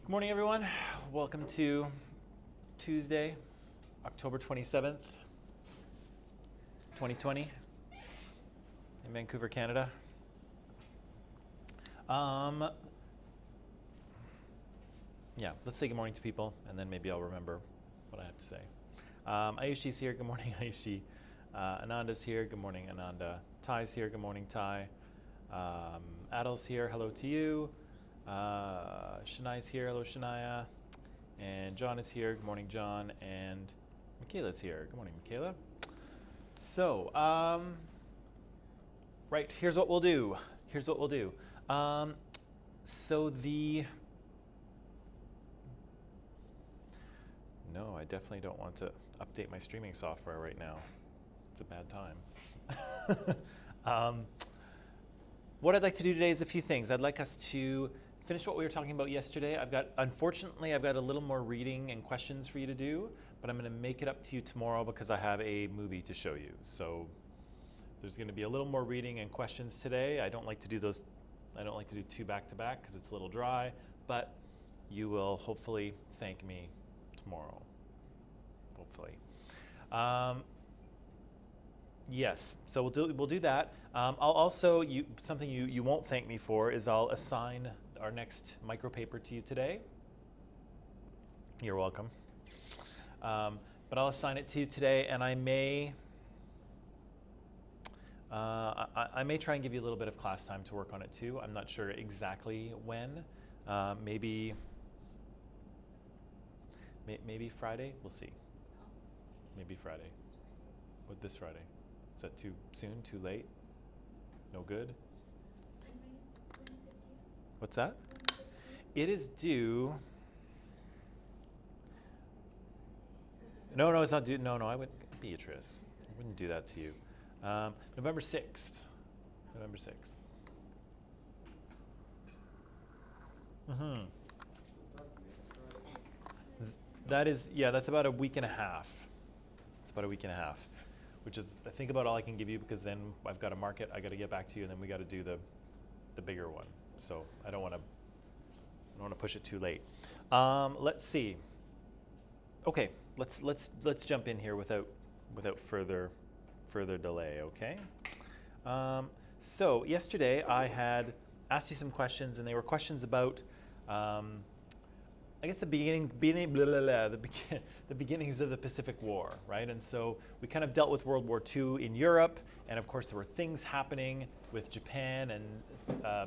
Good morning, everyone. Welcome to Tuesday, October 27th, 2020 in Vancouver, Canada. Yeah, let's say good morning to people, and then maybe I'll remember what I have to say. Ayushi's here. Good morning, Ayushi. Ananda's here. Good morning, Ananda. Ty's here. Good morning, Ty. Adil's here. Hello to you. Shania's here. Hello, Shania. And John is here. Good morning, John. And Michaela's here. Good morning, Michaela. So, right, here's what we'll do. No, I definitely don't want to update my streaming software right now. It's a bad time. What I'd like to do today is a few things. I'd like us to finish what we were talking about yesterday. Unfortunately, I've got a little more reading and questions for you to do, but I'm going to make it up to you tomorrow because I have a movie to show you. So there's going to be a little more reading and questions today. I don't like to do those. I don't like to do two back to back because it's a little dry, but you will hopefully thank me tomorrow. Hopefully. Yes, so we'll do that. I'll also, something you won't thank me for is I'll assign our next micropaper to you today. You're welcome. But I'll assign it to you today, and I may try and give you a little bit of class time to work on it too. I'm not sure exactly when. Maybe Friday. We'll see. Maybe Friday. What, this Friday? Is that too soon? Too late? No good? What's that? It is due. No, it's not due. No, I wouldn't. Beatrice, I wouldn't do that to you. November 6th. November 6th. That is, yeah, that's about a week and a half. It's about a week and a half, which is, I think, about all I can give you because then I've got to mark it, I got to get back to you, and then we got to do the bigger one. So I don't want to push it too late. Let's see. Okay, let's jump in here without further delay. Okay. So yesterday I had asked you some questions, and they were questions about I guess the beginnings of the Pacific War, right? And so we kind of dealt with World War II in Europe, and of course there were things happening with Japan and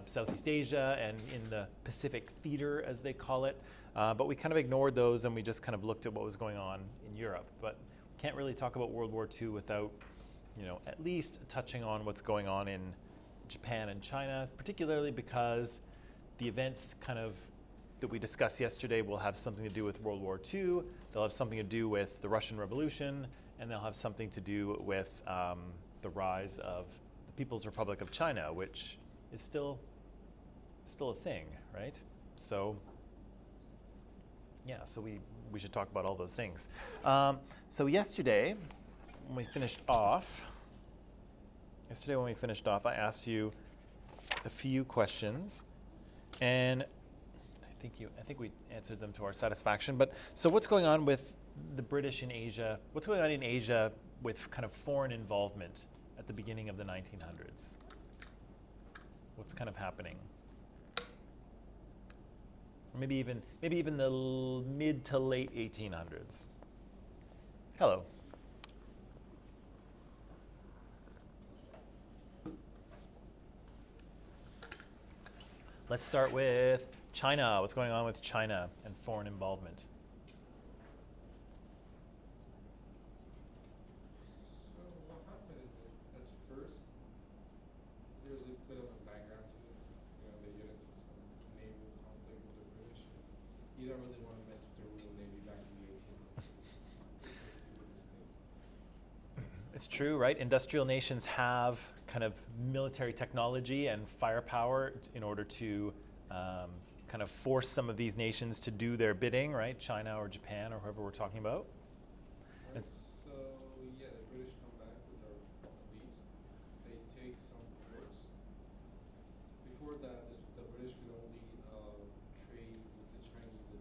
Southeast Asia and in the Pacific theater, as they call it. But we kind of ignored those, and we just kind of looked at what was going on in Europe. But we can't really talk about World War II without, at least touching on what's going on in Japan and China, particularly because the events that we discussed yesterday will have something to do with World War II, they'll have something to do with the Russian Revolution, and they'll have something to do with the rise of the People's Republic of China, which is still a thing, right? So, yeah, so we should talk about all those things. So yesterday, when we finished off, I asked you a few questions, and I think we answered them to our satisfaction. But so what's going on with the British in Asia? What's going on in Asia with kind of foreign involvement at the beginning of the 1900s? What's kind of happening? Or maybe even the mid to late 1800s. Hello. Let's start with China. What's going on with China and foreign involvement? So what happened is that at first there's a bit of a background to it. They get into some naval conflict with the British. You don't really want to mess with the Royal Navy back in the 1800s. It's a stupid mistake. It's true, right? Industrial nations have kind of military technology and firepower in order to kind of force some of these nations to do their bidding, right? China or Japan or whoever we're talking about. Right. So yeah, the British come back with their fleets. They take some ports. Before that, the British could only trade with the Chinese and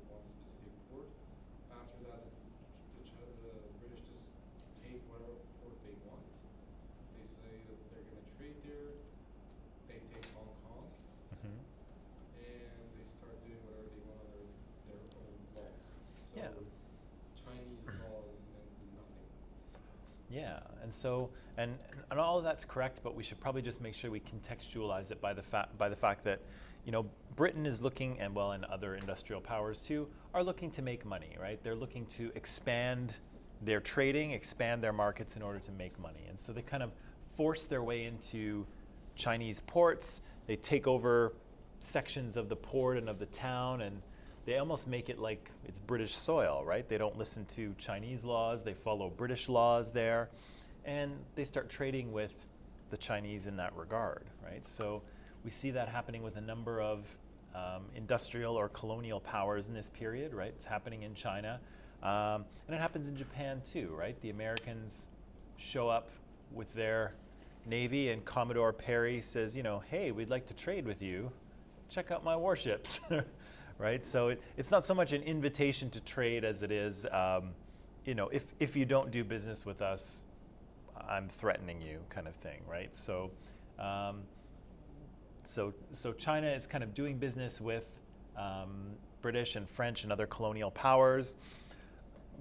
And so, and all of that's correct, but we should probably just make sure we contextualize it by the fact that, you know, Britain is looking, and well, and other industrial powers too, are looking to make money, right? They're looking to expand their trading, expand their markets in order to make money. And so they kind of force their way into Chinese ports. They take over sections of the port and of the town, and they almost make it like it's British soil, right? They don't listen to Chinese laws, they follow British laws there, and they start trading with the Chinese in that regard, right? So we see that happening with a number of industrial or colonial powers in this period, right? It's happening in China, and it happens in Japan too, right? The Americans show up with their navy, and Commodore Perry says, you know, hey, we'd like to trade with you. Check out my warships, right? So it's not so much an invitation to trade as it is, you know, if you don't do business with us, I'm threatening you, kind of thing, right? So, so China is kind of doing business with British and French and other colonial powers.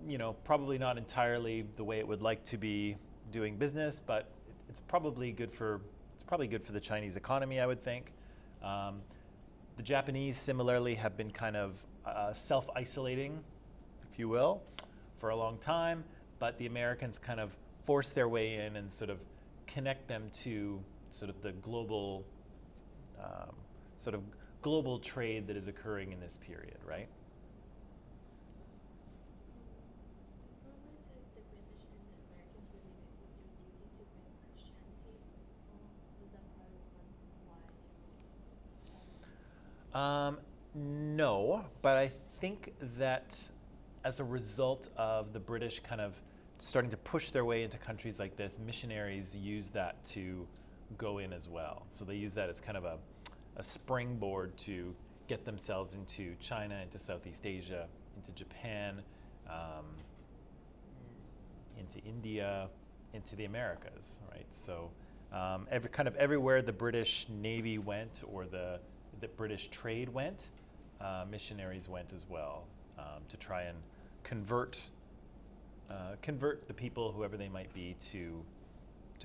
You know, probably not entirely the way it would like to be doing business, but it's probably good for the Chinese economy, I would think. The Japanese similarly have been kind of self-isolating, if you will, for a long time, but the Americans kind of force their way in and sort of connect them to sort of the global global trade that is occurring in this period, right? No, but I think that as a result of the British kind of starting to push their way into countries like this, missionaries use that to go in as well. So they use that as kind of a springboard to get themselves into China, into Southeast Asia, into Japan, into India, into the Americas, right? So everywhere the British Navy went, or the British trade went, missionaries went as well, to try and convert the people, whoever they might be, to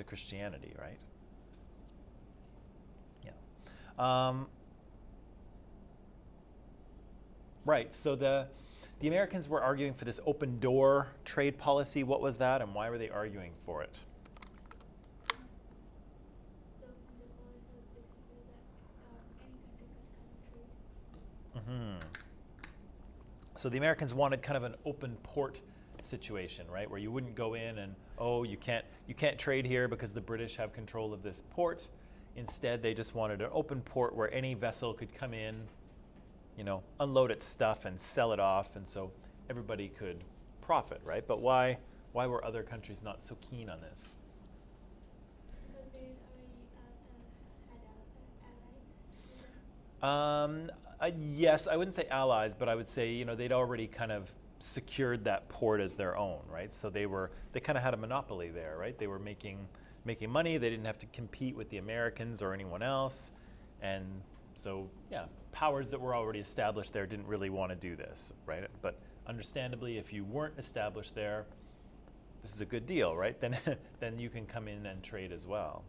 Christianity, right? Yeah. Right. So the Americans were arguing for this open door trade policy. What was that, and why were they arguing for it? So the Americans wanted kind of an open port situation, right, where you wouldn't go in and, oh, you can't trade here because the British have control of this port. Instead, they just wanted an open port where any vessel could come in, you know, unload its stuff and sell it off, and so everybody could profit, right? But why were other countries not so keen on this? Because they already had allies. Yes, I wouldn't say allies, but I would say, you know, they'd already kind of secured that port as their own, right? So they kind of had a monopoly there, right? They were making money. They didn't have to compete with the Americans or anyone else, and so yeah, powers that were already established there didn't really want to do this, right? But understandably, if you weren't established there, this is a good deal, right? Then you can come in and trade as well.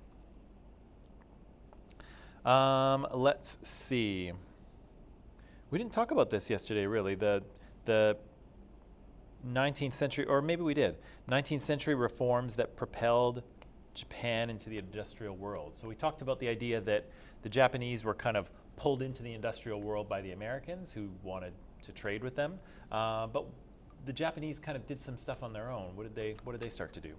Let's see. We didn't talk about this yesterday, really. The 19th century, or maybe we did, 19th century reforms that propelled Japan into the industrial world. So we talked about the idea that the Japanese were kind of pulled into the industrial world by the Americans, who wanted to trade with them. But the Japanese kind of did some stuff on their own. What did they start to do?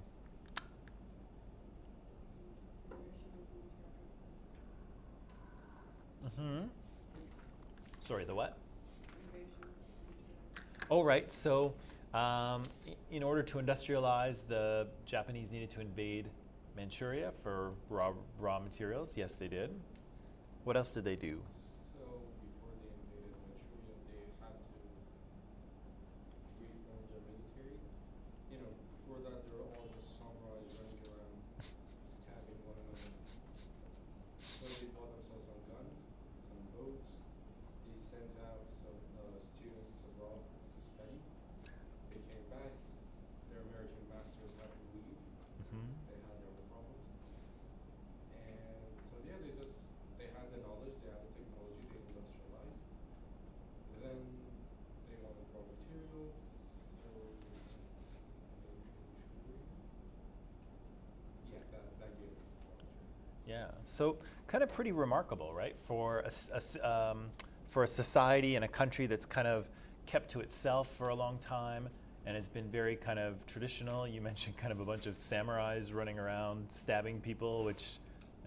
Sorry, the what? Oh, right. So in order to industrialize, the Japanese needed to invade Manchuria for raw materials. Yes, they did. What else did they do? So before they invaded Manchuria, they had to reform their military. You know, before that, they were all just samurais running around, stabbing one another. So they bought themselves some guns, some boats. They sent out some students abroad to study. They came back. Their American masters had to leave, and So kind of pretty remarkable, right? For a society and a country that's kind of kept to itself for a long time and has been very kind of traditional. You mentioned kind of a bunch of samurais running around stabbing people, which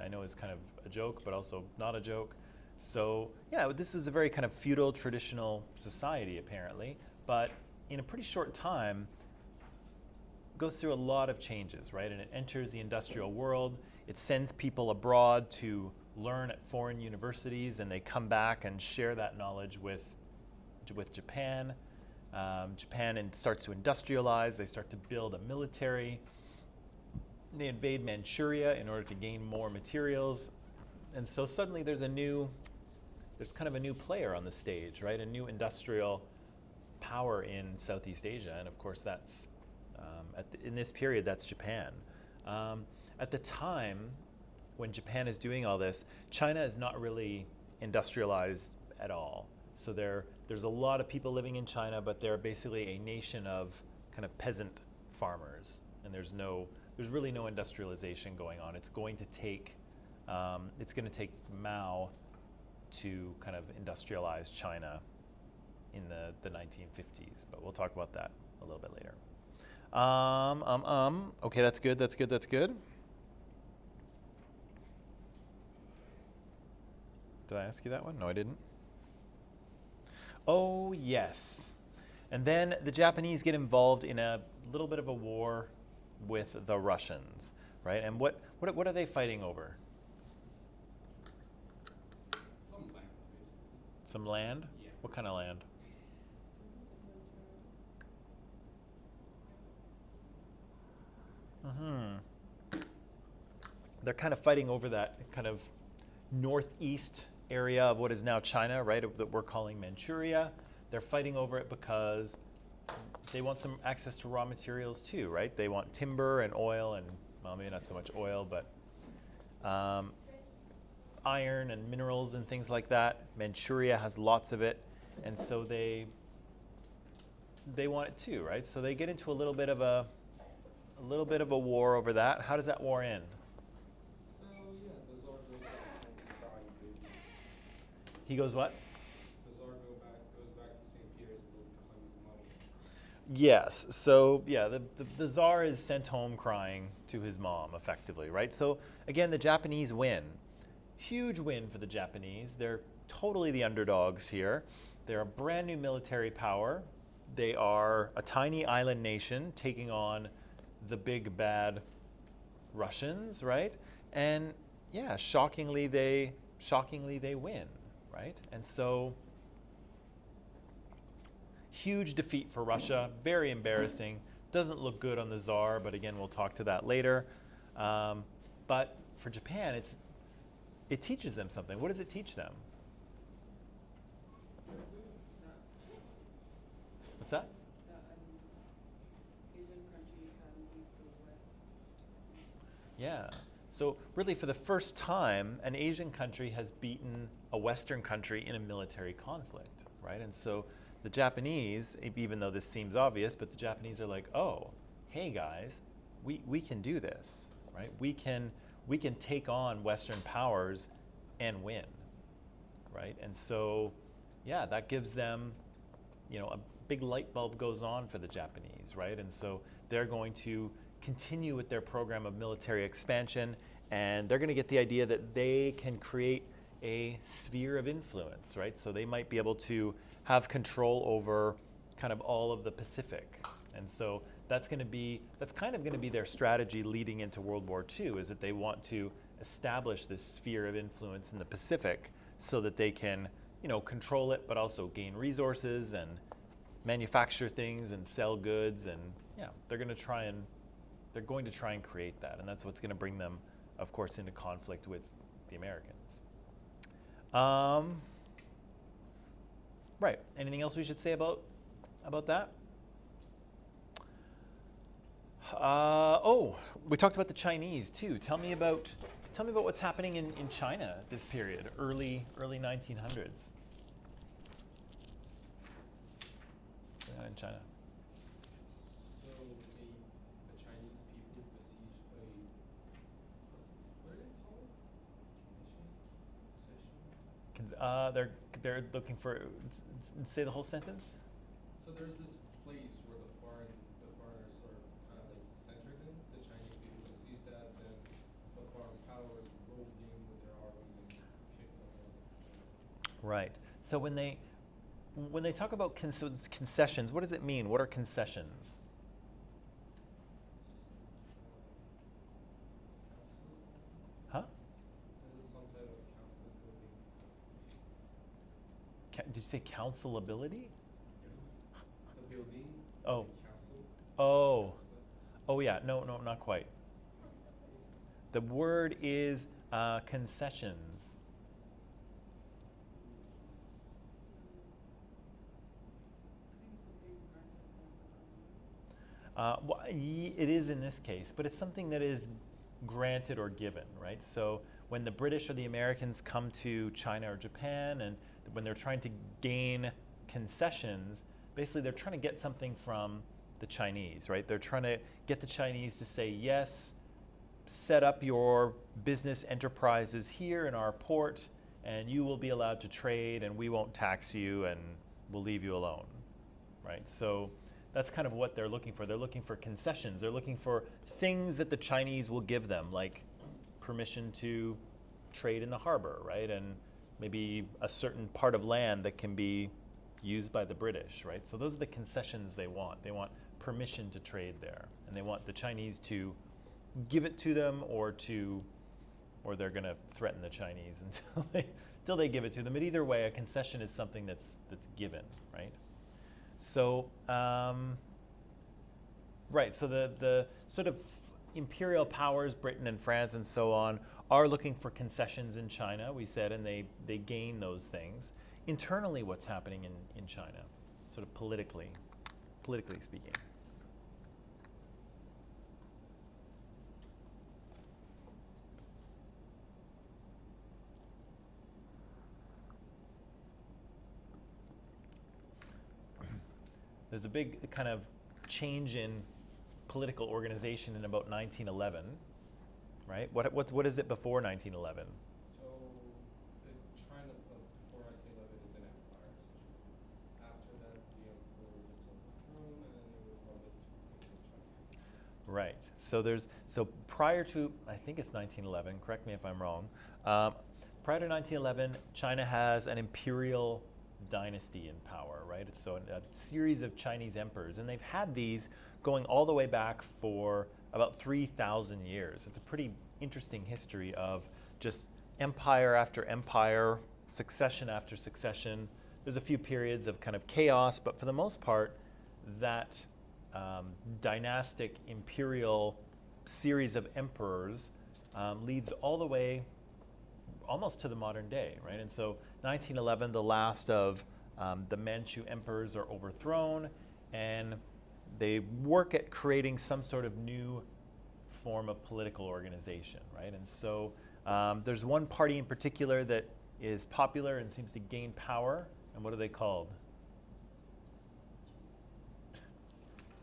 I know is kind of a joke, but also not a joke. So yeah, this was a very kind of feudal, traditional society apparently, but in a pretty short time, goes through a lot of changes, right? And it enters the industrial world. It sends people abroad to learn at foreign universities, and they come back and share that knowledge with Japan. Japan starts to industrialize. They start to build a military. They invade Manchuria in order to gain more materials. And so suddenly there's kind of a new player on the stage, right? A new industrial power in Southeast Asia. And of course that's, in this period, that's Japan. At the time when Japan is doing all this, China is not really industrialized at all. So there's a lot of people living in China, but they're basically a nation of kind of peasant farmers, and there's really no industrialization going on. It's going to take Mao to kind of industrialize China in the 1950s, but we'll talk about that a little bit later. Okay, that's good. Did I ask you that one? No, I didn't. Oh, yes. And then the Japanese get involved in a little bit of a war with the Russians, right? And what are they fighting over? Some land, basically. Some land? Yeah. What kind of land? They're kind of fighting over that kind of northeast area of what is now China, right, that we're calling Manchuria. They're fighting over it because they want some access to raw materials too, right? They want timber and oil and, well, maybe not so much oil, but iron and minerals and things like that. Manchuria has lots of it, and so they want it too, right? So they get into a little bit of a war over that. How does that war end? So yeah, the Tsar goes back home crying, baby. He goes what? The Tsar goes back to St. Petersburg to collect his money. Yes. So yeah, the Tsar is sent home crying to his mom, effectively, right? So again, the Japanese win. Huge win for the Japanese. They're totally the underdogs here. They're a brand new military power. They are a tiny island nation taking on the big bad Russians, right? And yeah, shockingly they win, right? And so huge defeat for Russia, very embarrassing. Doesn't look good on the Tsar, but again, we'll talk to that later. But for Japan, it teaches them something. What does it teach them? What's that? Asian country can beat the West. Yeah. So really, for the first time, an Asian country has beaten a Western country in a military conflict, right? And so the Japanese, even though this seems obvious, but the Japanese are like, oh, hey guys, we can do this, right? We can take on Western powers and win, right? And so, yeah, that gives them, a big light bulb goes on for the Japanese, right? And so they're going to continue with their program of military expansion, and they're going to get the idea that they can create a sphere of influence, right? So they might be able to have control over kind of all of the Pacific. And so that's kind of going to be their strategy leading into World War II, is that they want to establish this sphere of influence in the Pacific so that they can, control it, but also gain resources and manufacture things and sell goods. And yeah, they're going to try and create that. And that's what's going to bring them, of course, into conflict with the Americans. Right. Anything else we should say about that? We talked about the Chinese too. Tell me about what's happening in China this period, early 1900s. In China. So the Chinese people besiege what are they called? They're looking for. Say the whole sentence. So there's this place where the foreigners are kind of like centered in. The Chinese people can seize that, then the foreign powers rolled in with their armies and kicked them over. Right. So when they talk about concessions, what does it mean? What are concessions? Huh? This is some type of council building. Did you say counselability? The building. Oh. The council. Oh. Oh yeah. No, not quite. The word is concessions. Well, it is in this case, but it's something that is granted or given, right? So when the British or the Americans come to China or Japan, and when they're trying to gain concessions, basically they're trying to get something from the Chinese, right? They're trying to get the Chinese to say, yes, set up your business enterprises here in our port, and you will be allowed to trade, and we won't tax you, and we'll leave you alone, right? So that's kind of what they're looking for. They're looking for concessions. They're looking for things that the Chinese will give them, like permission to trade in the harbor, right? And maybe a certain part of land that can be used by the British, right? So those are the concessions they want. They want permission to trade there, and they want the Chinese to give it to them, or they're going to threaten the Chinese until they give it to them. But either way, a concession is something that's given, right? So, right, so the sort of imperial powers, Britain and France and so on, are looking for concessions in China, we said, and they gain those things. Internally, what's happening in China, sort of politically speaking? There's a big kind of change in political organization in about 1911, right? What is it before 1911? So the China before 1911 is an empire. So after that, the emperor gets overthrown, and then they would call it Imperial China. Right. So prior to, I think it's 1911. Correct me if I'm wrong. Prior to 1911, China has an Imperial Dynasty in power, right? It's so a series of Chinese emperors, and they've had these going all the way back for about 3,000 years. It's a pretty interesting history of just empire after empire, succession after succession. There's a few periods of kind of chaos, but for the most part, that dynastic imperial series of emperors leads all the way almost to the modern day, right? And so 1911, the last of the Manchu emperors are overthrown, and they work at creating some sort of new form of political organization, right? And so there's one party in particular that is popular and seems to gain power, and what are they called?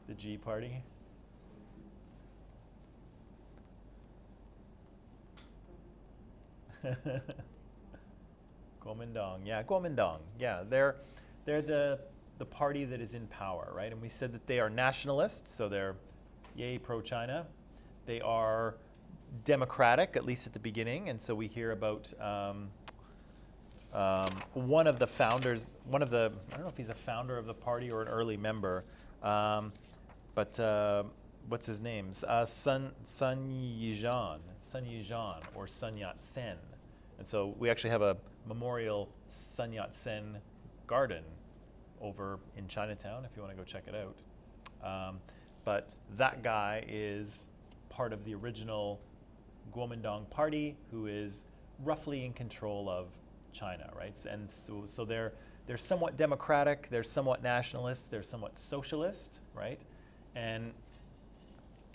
The G Party? Kuomintang, yeah, Kuomintang, yeah, they're the party that is in power, right? And we said that they are nationalists, so they're yay pro-China. They are democratic, at least at the beginning, and so we hear about one of the founders, I don't know if he's a founder of the party or an early member, but what's his name? Sun Yat-sen or Sun Yat-sen. And so we actually have a memorial Sun Yat-sen garden over in Chinatown if you want to go check it out. But that guy is part of the original Kuomintang party, who is roughly in control of China, right? And so they're somewhat democratic, they're somewhat nationalist, they're somewhat socialist, right? And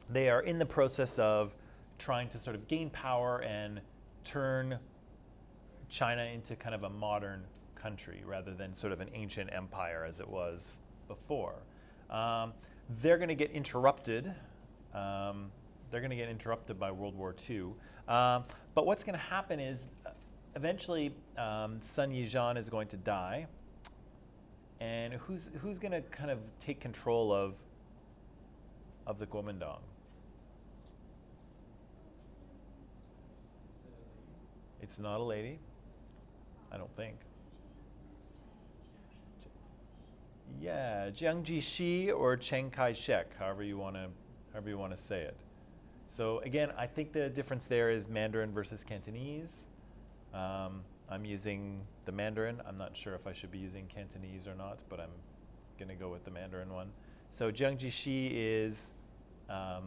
they are in the process of trying to sort of gain power and turn China into kind of a modern country rather than sort of an ancient empire as it was before. They're going to get interrupted. They're going to get interrupted by World War II. But what's going to happen is eventually, Sun Yizhan is going to die, and who's going to kind of take control of the Kuomintang? It's not a lady, I don't think. Yeah, Jiang Jieshi or Chiang Kai-shek, however you want to say it. So again, I think the difference there is Mandarin versus Cantonese. I'm using the Mandarin. I'm not sure if I should be using Cantonese or not, but I'm going to go with the Mandarin one. So Jiang Jieshi is a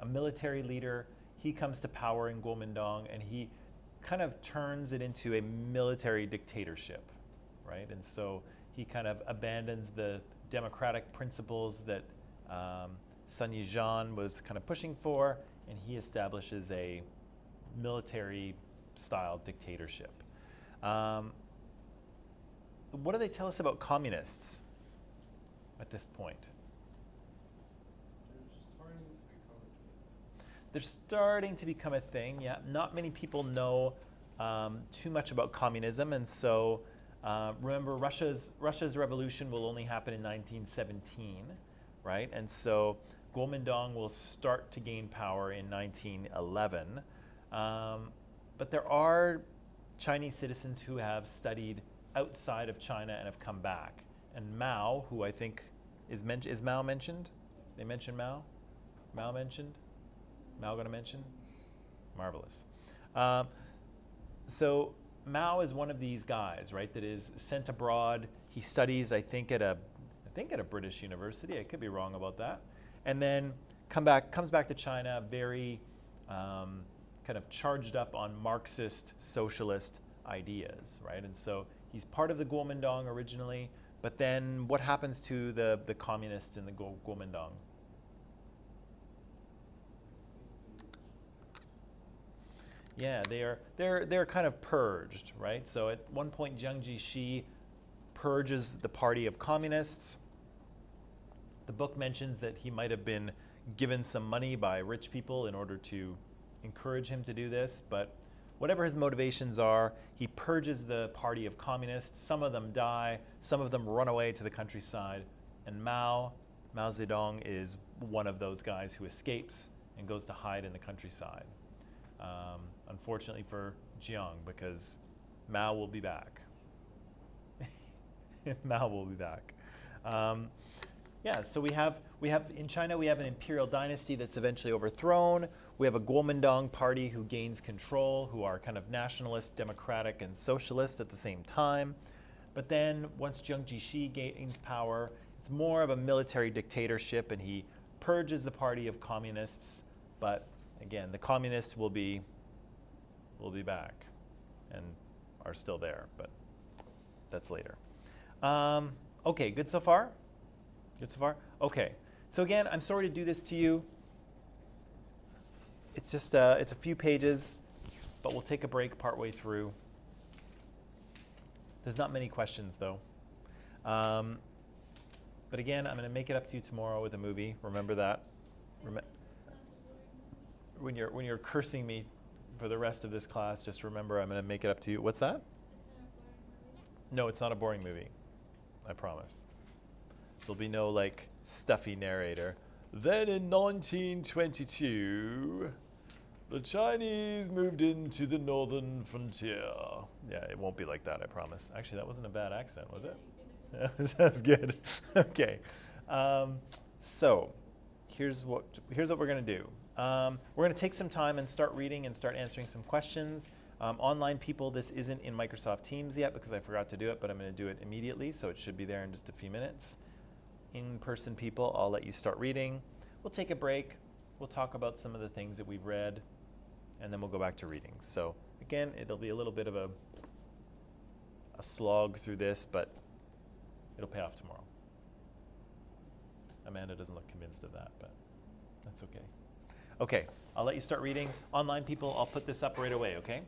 military leader. He comes to power in Kuomintang, and he kind of turns it into a military dictatorship, right? And so he kind of abandons the democratic principles that Sun Yizhan was kind of pushing for, and he establishes a military-style dictatorship. What do they tell us about communists at this point? They're starting to become a thing, yeah. Not many people know too much about communism, and so remember, Russia's revolution will only happen in 1917, right? And so Kuomintang will start to gain power in 1911. But there are Chinese citizens who have studied outside of China and have come back. And Mao, who I think is Mao mentioned? They mentioned Mao? Mao mentioned? Mao going to mention? Marvelous. So Mao is one of these guys, right, that is sent abroad. He studies, I think at a British university. I could be wrong about that. And then comes back to China, very kind of charged up on Marxist socialist ideas, right? And so he's part of the Kuomintang originally, but then what happens to the communists in the Kuomintang? Yeah, they're kind of purged, right? So at one point, Jiang Jieshi purges the party of communists. The book mentions that he might have been given some money by rich people in order to encourage him to do this, but whatever his motivations are, he purges the party of communists. Some of them die, some of them run away to the countryside, and Mao Zedong is one of those guys who escapes and goes to hide in the countryside. Unfortunately for Jiang, because Mao will be back. Mao will be back. Yeah, so we have in China, we have an Imperial Dynasty that's eventually overthrown. We have a Kuomintang party who gains control, who are kind of nationalist, democratic, and socialist at the same time. But then once Jiang Jieshi gains power, it's more of a military dictatorship, and he purges the party of communists. But again, the communists will be back and are still there, but that's later. Okay, good so far? Good so far? Okay. So again, I'm sorry to do this to you. It's just it's a few pages, but we'll take a break partway through. There's not many questions though. But again, I'm going to make it up to you tomorrow with a movie. Remember that. When you're cursing me for the rest of this class, just remember I'm going to make it up to you. What's that? No, it's not a boring movie. I promise. There'll be no like stuffy narrator. Then in 1922, the Chinese moved into the northern frontier. Yeah, it won't be like that, I promise. Actually, that wasn't a bad accent, was it? That was good. Okay. So here's what we're going to do. We're going to take some time and start reading and start answering some questions. Online people, this isn't in Microsoft Teams yet because I forgot to do it, but I'm going to do it immediately, so it should be there in just a few minutes. In-person people, I'll let you start reading. We'll take a break. We'll talk about some of the things that we've read, and then we'll go back to reading. So again, it'll be a little bit of a slog through this, but it'll pay off tomorrow. Amanda doesn't look convinced of that, but that's okay. Okay, I'll let you start reading. Online people, I'll put this up right away, okay?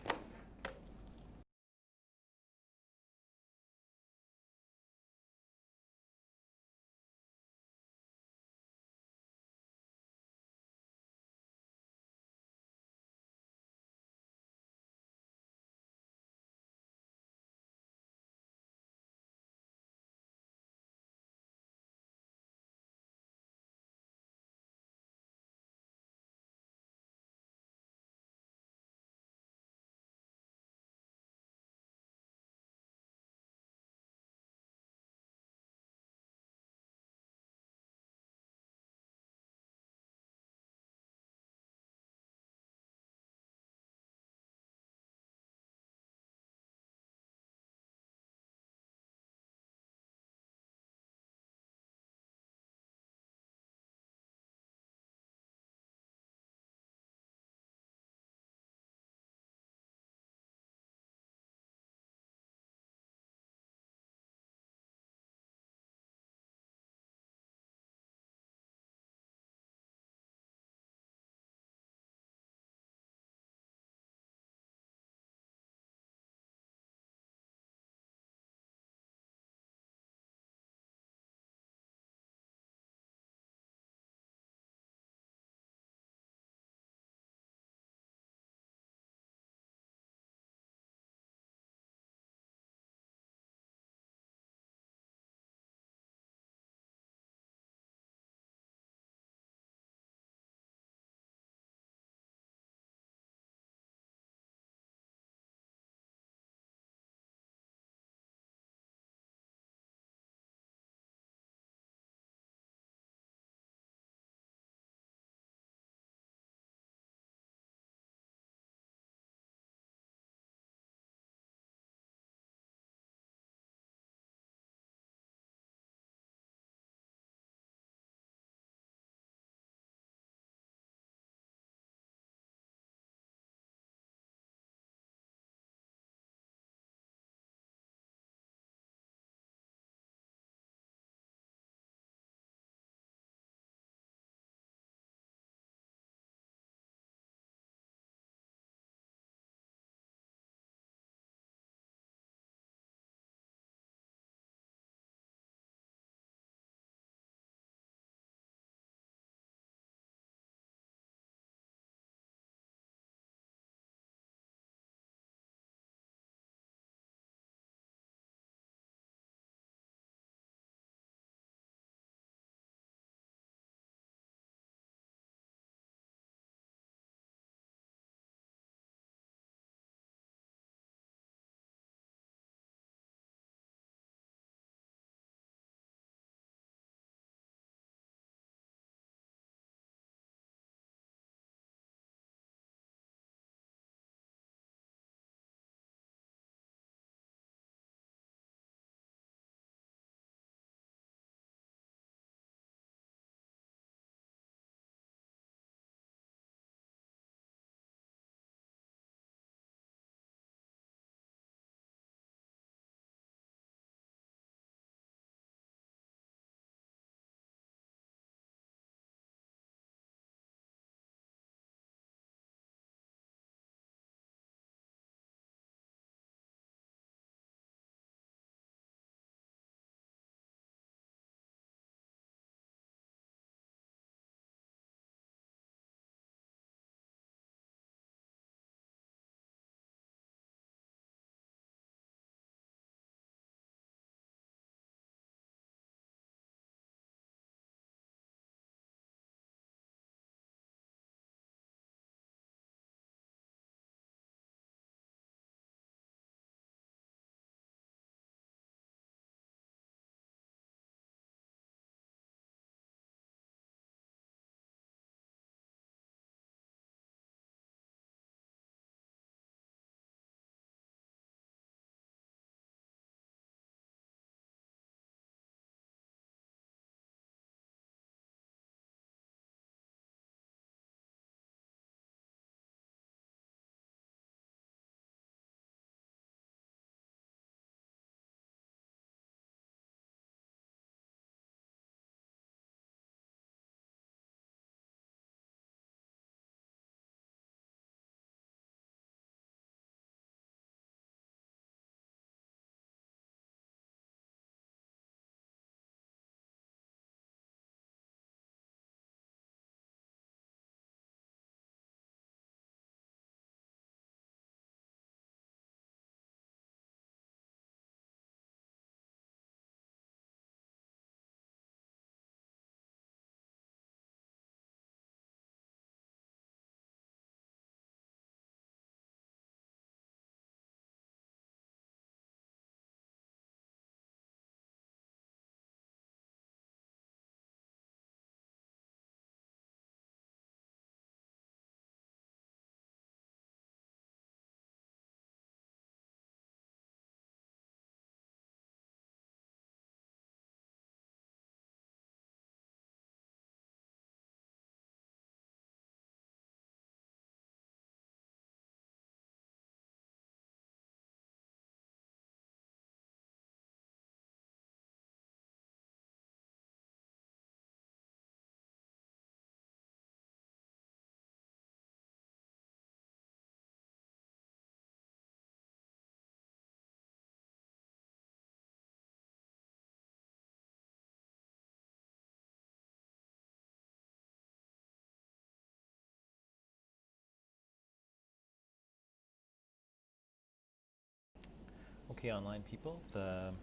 Okay, online people, the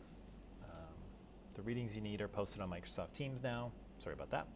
readings you need are posted on Microsoft Teams now. Sorry about that.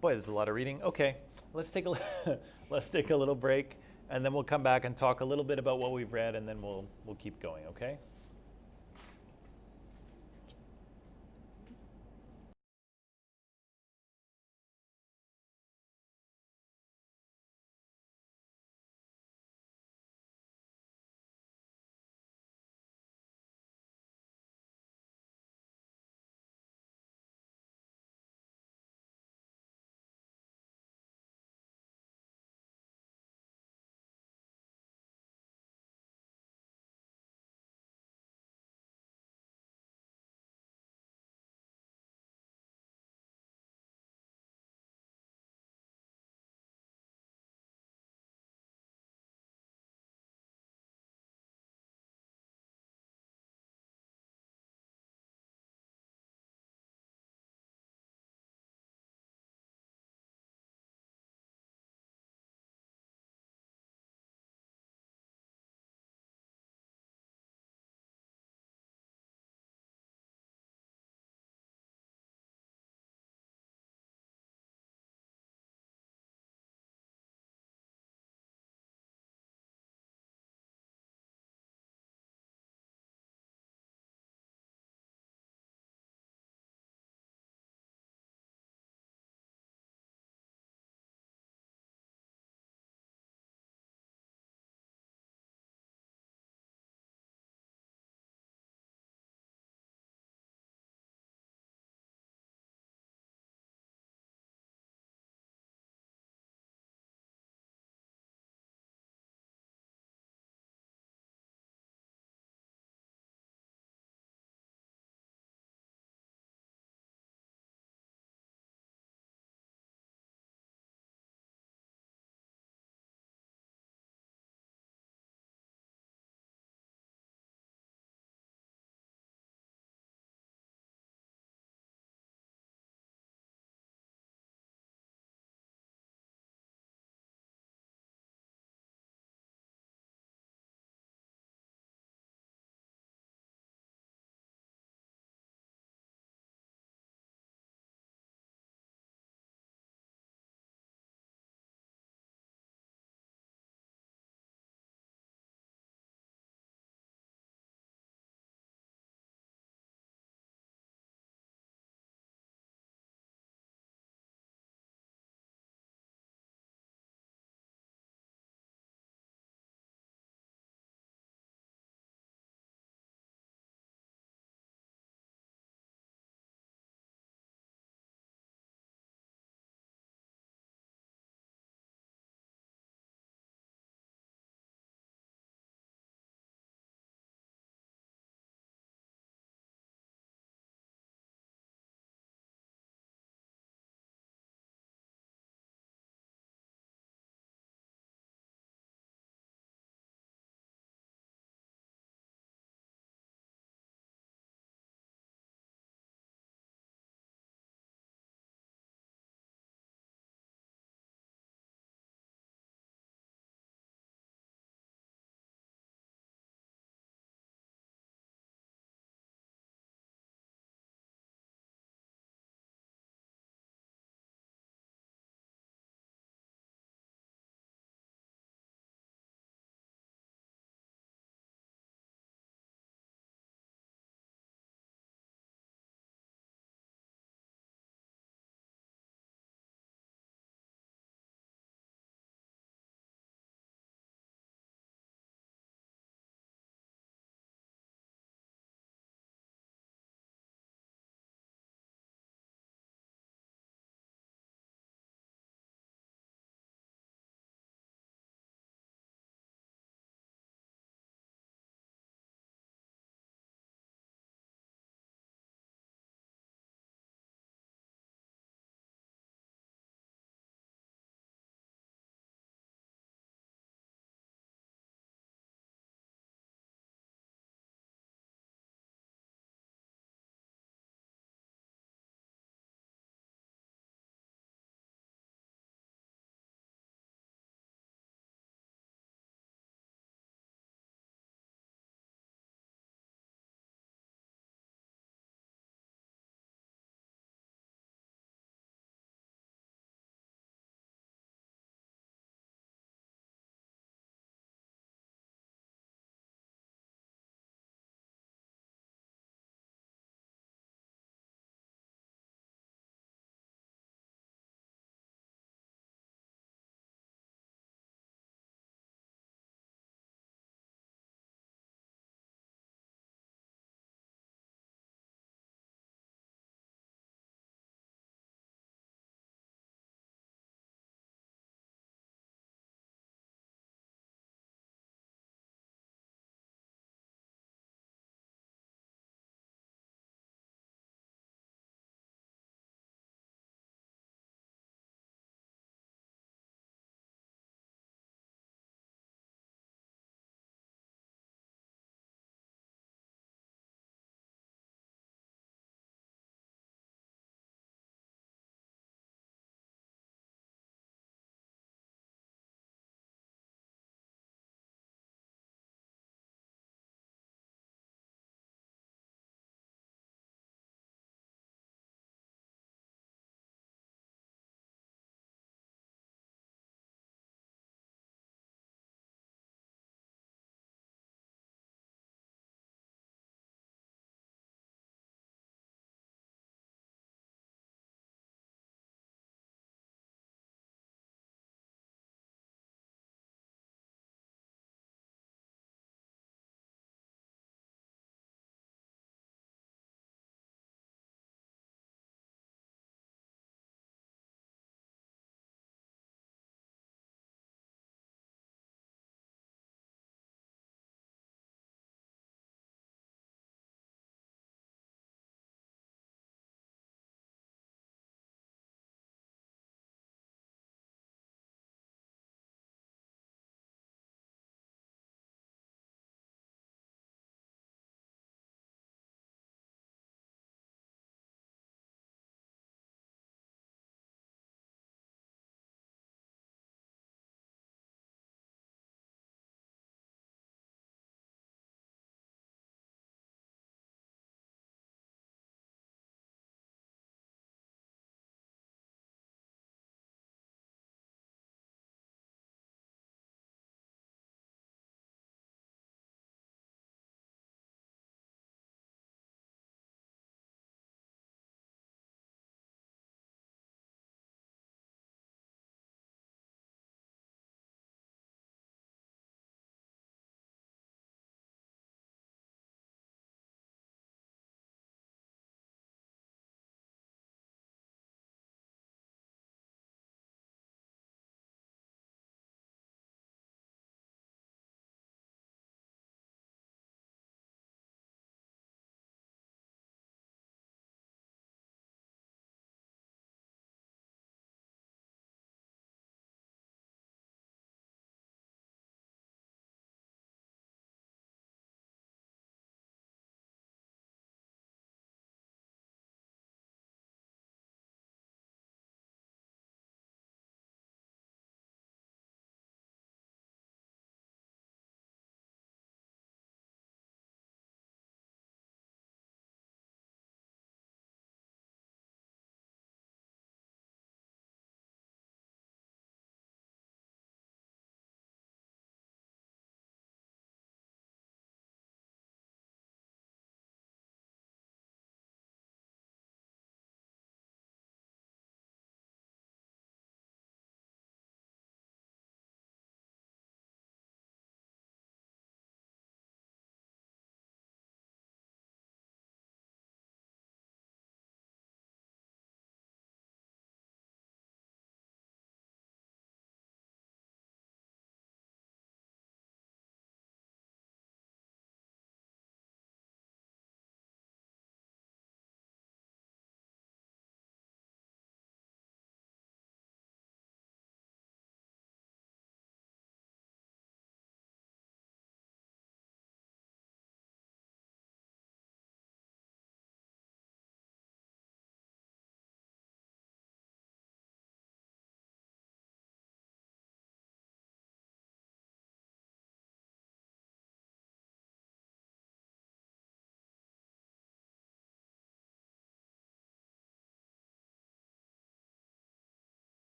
Boy, there's a lot of reading. Okay, let's take a let's take a little break, and then we'll come back and talk a little bit about what we've read, and then we'll keep going. Okay.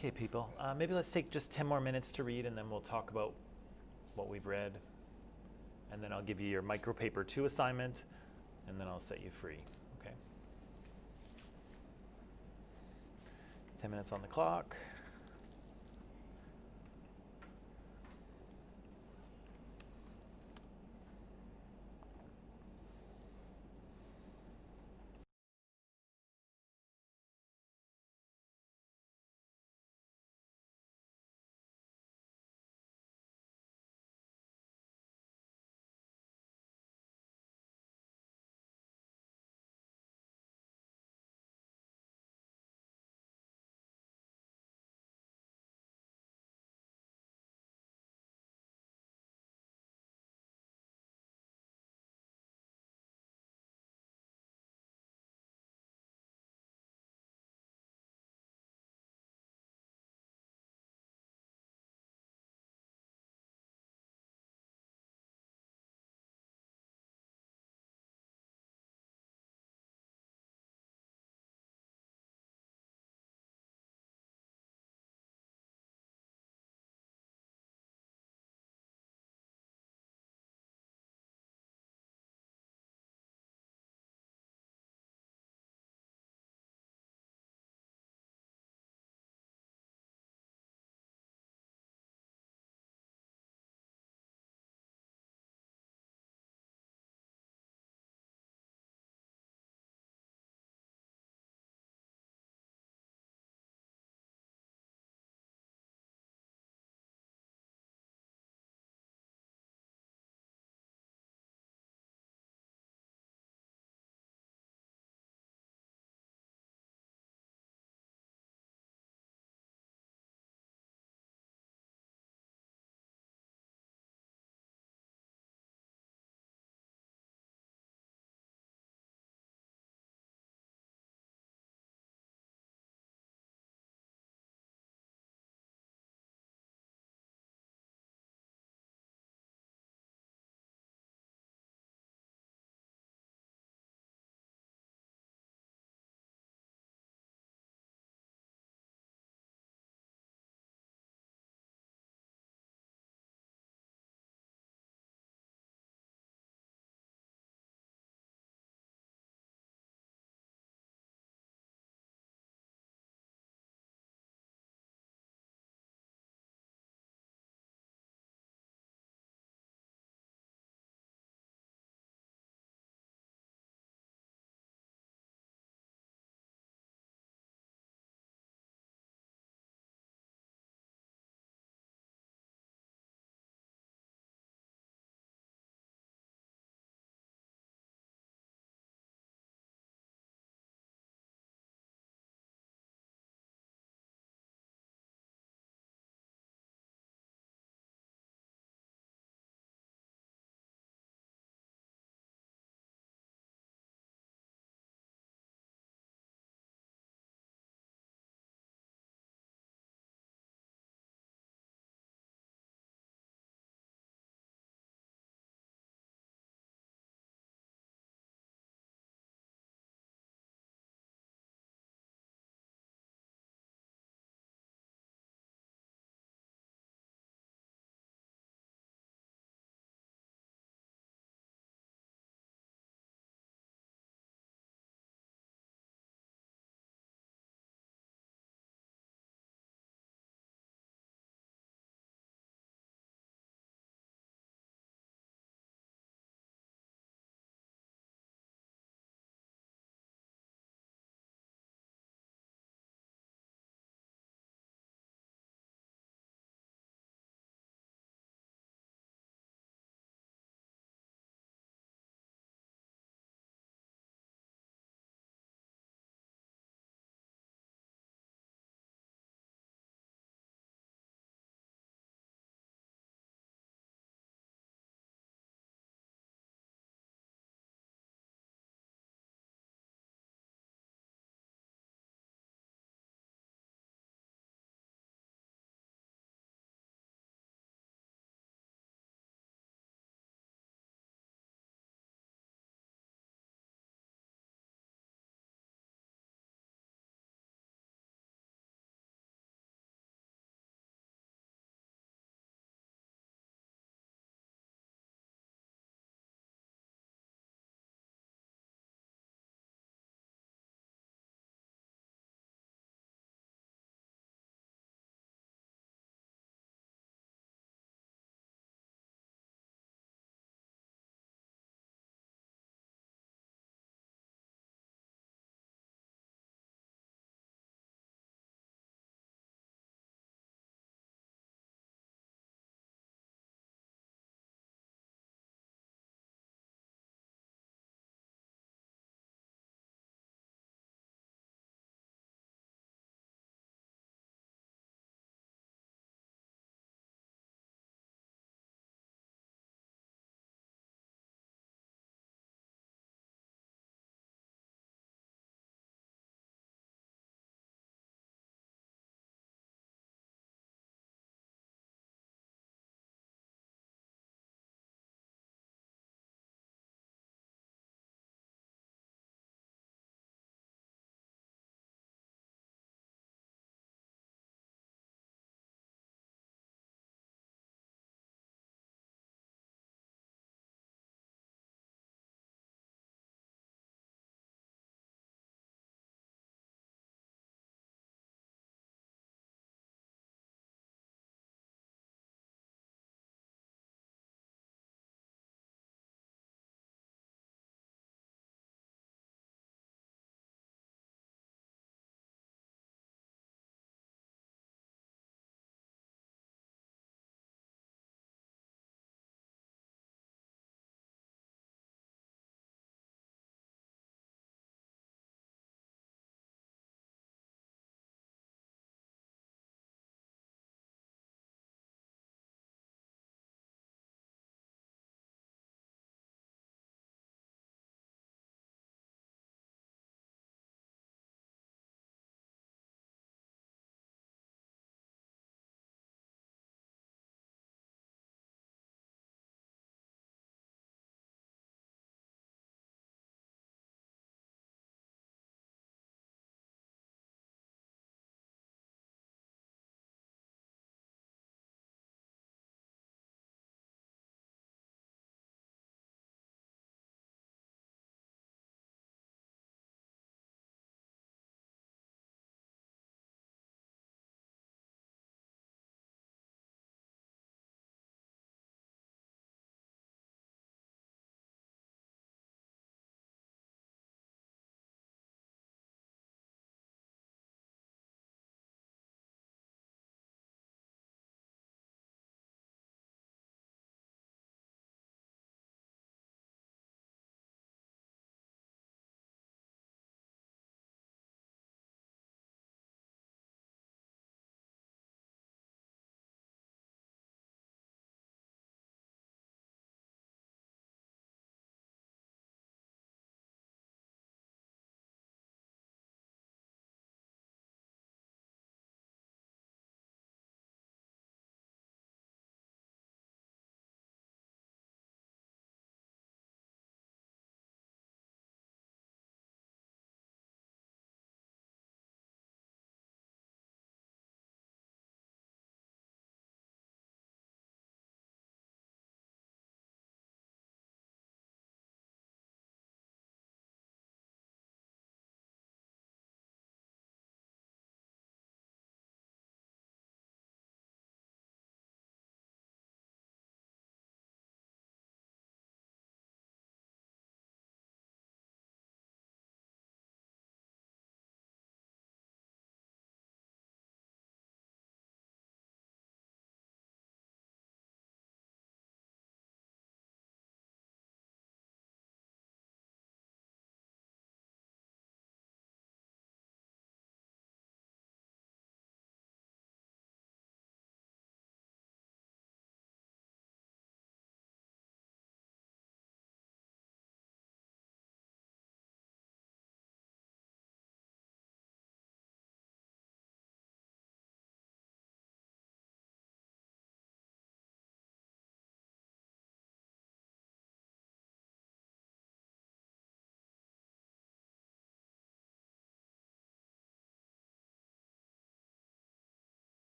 Okay, people, maybe let's take just 10 more minutes to read and then we'll talk about what we've read. And then I'll give you your micropaper 2 assignment and then I'll set you free, okay? 10 minutes on the clock.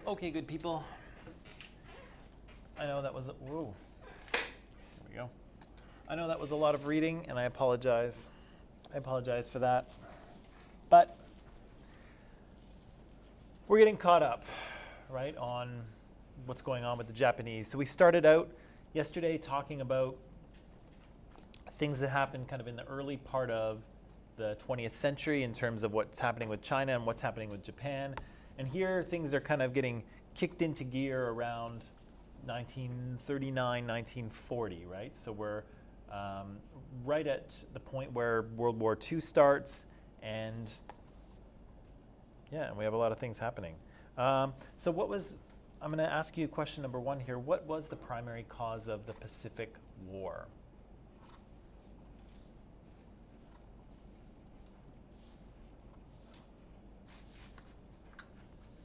Okay, good people. I know that was whoa. There we go. I know that was a lot of reading, and I apologize. I apologize for that. But we're getting caught up, right, on what's going on with the Japanese. So we started out yesterday talking about things that happened kind of in the early part of the 20th century in terms of what's happening with China and what's happening with Japan. And here things are kind of getting kicked into gear around 1939, 1940, right? So we're right at the point where World War II starts, and yeah, and we have a lot of things happening. So I'm going to ask you question number one here. What was the primary cause of the Pacific War?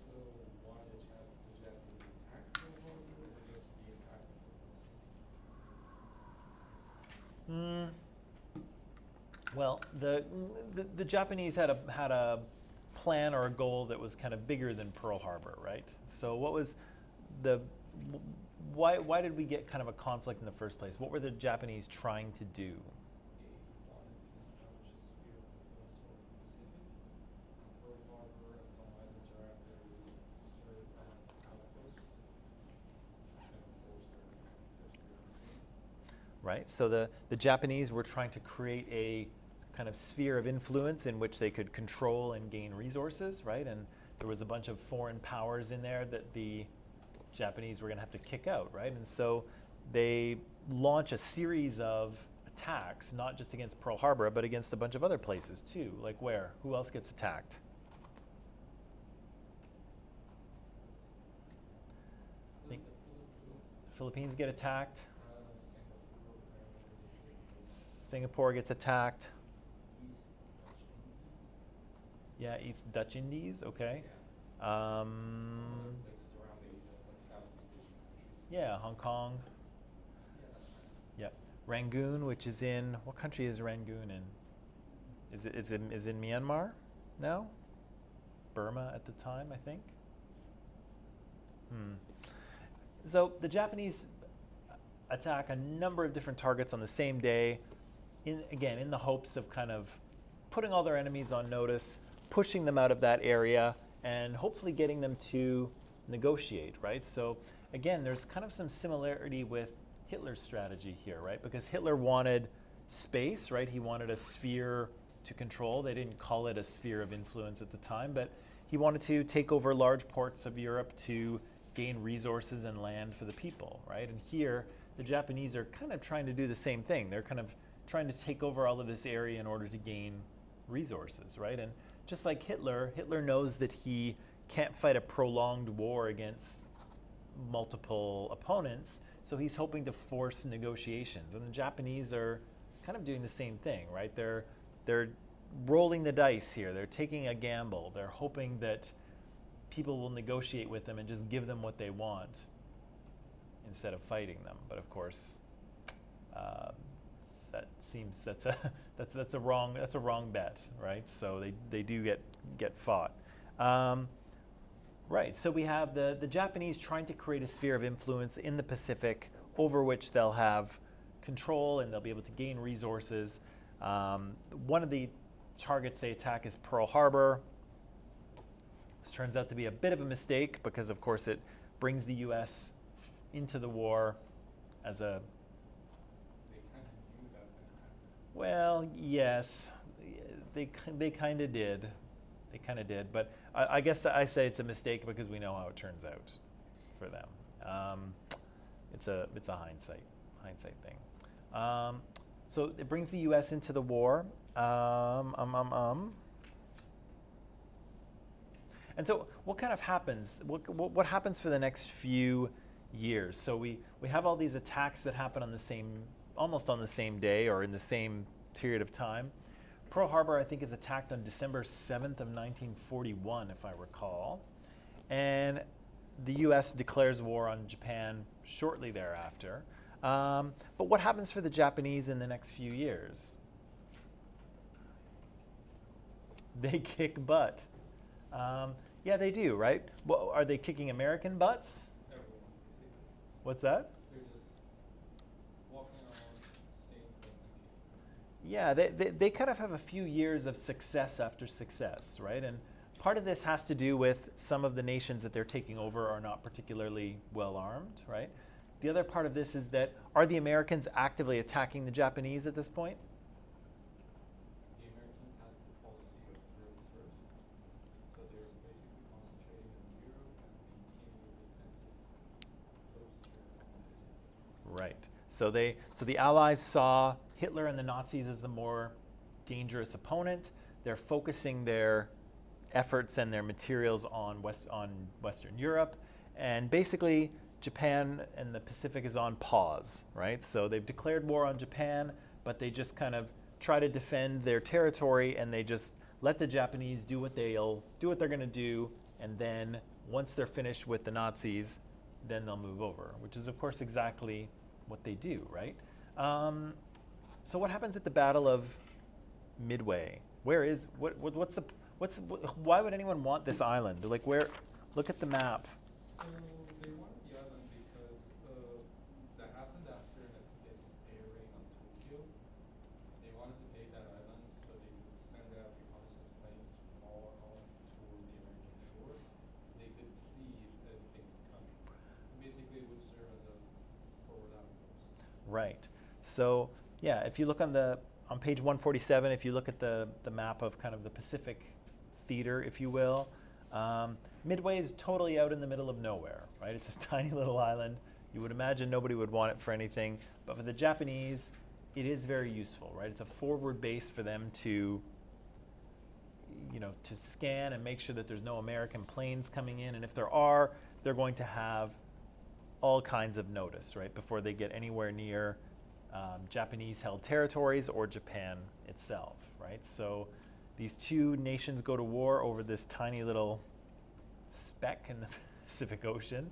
So why the Japanese attack Pearl Harbor or just the attack of Pearl Harbor? Well, the Japanese had a plan or a goal that was kind of bigger than Pearl Harbor, right? So what was why did we get kind of a conflict in the first place? What were the Japanese trying to do? They wanted to establish a sphere of influence over the Pacific, and Pearl Harbor and some islands around there would serve as outposts and enforce their sphere of influence. Right? So the Japanese were trying to create a kind of sphere of influence in which they could control and gain resources, right? And there was a bunch of foreign powers in there that the Japanese were going to have to kick out, right? And so they launch a series of attacks, not just against Pearl Harbor, but against a bunch of other places too. Like where? Who else gets attacked? The Philippines get attacked. Singapore, Singapore gets attacked. East Dutch Indies. Yeah, East Dutch Indies. Okay. Some other places around Asia, like Southeast Asian countries. Yeah, Hong Kong. Yeah, that's right. Yep. Rangoon, which is in what country is Rangoon in? Is in Myanmar now? Burma at the time, I think. So the Japanese attack a number of different targets on the same day, in the hopes of kind of putting all their enemies on notice, pushing them out of that area, and hopefully getting them to negotiate, right? So again, there's kind of some similarity with Hitler's strategy here, right? Because Hitler wanted space, right? He wanted a sphere to control. They didn't call it a sphere of influence at the time, but he wanted to take over large parts of Europe to gain resources and land for the people, right? And here, the Japanese are kind of trying to do the same thing. They're kind of trying to take over all of this area in order to gain resources, right? And just like Hitler knows that he can't fight a prolonged war against multiple opponents, so he's hoping to force negotiations. And the Japanese are kind of doing the same thing, right? They're rolling the dice here. They're taking a gamble. They're hoping that people will negotiate with them and just give them what they want instead of fighting them. But of course, that's a wrong bet, right? So they do get fought. Right. So we have the Japanese trying to create a sphere of influence in the Pacific over which they'll have control and they'll be able to gain resources. One of the targets they attack is Pearl Harbor. This turns out to be a bit of a mistake because, of course, it brings the U.S. into the war as a... They kind of knew that's going to happen. Well, yes, they kind of did. They kind of did, but I guess I say it's a mistake because we know how it turns out for them. It's a hindsight thing. So it brings the U.S. into the war. And so what kind of happens? What happens for the next few years? So we have all these attacks that happen almost on the same day or in the same period of time. Pearl Harbor, I think, is attacked on December 7th of 1941, if I recall. And the U.S. declares war on Japan shortly thereafter. But what happens for the Japanese in the next few years? They kick butt. Yeah, they do, right? Well, are they kicking American butts? Everyone, basically. What's that? They're just walking around, saying things and kicking. Yeah, they kind of have a few years of success after success, right? And part of this has to do with some of the nations that they're taking over are not particularly well armed, right? The other part of this is that are the Americans actively attacking the Japanese at this point? The Americans had the policy of third first, so they're basically concentrating on Europe and maintaining a defensive posture on this. Right. So the Allies saw Hitler and the Nazis as the more dangerous opponent. They're focusing their efforts and their materials on Western Europe, and basically Japan and the Pacific is on pause, right? So they've declared war on Japan, but they just kind of try to defend their territory, and they just let the Japanese do what they're going to do, and then once they're finished with the Nazis, then they'll move over, which is of course exactly what they do, right? So what happens at the Battle of Midway? Why would anyone want this island? Like where? Look at the map. So they wanted the island because that happened after an air raid on Tokyo. They wanted to take that island so they could send out reconnaissance planes far on towards the American shore, so they could see if anything is coming. Basically, it would serve as a forward outpost. Right. So yeah, if you look on page 147, if you look at the map of kind of the Pacific theater, if you will, Midway is totally out in the middle of nowhere, right? It's this tiny little island. You would imagine nobody would want it for anything, but for the Japanese, it is very useful, right? It's a forward base for them to, to scan and make sure that there's no American planes coming in, and if there are, they're going to have all kinds of notice, right, before they get anywhere near Japanese-held territories or Japan itself, right? So these two nations go to war over this tiny little speck in the Pacific Ocean.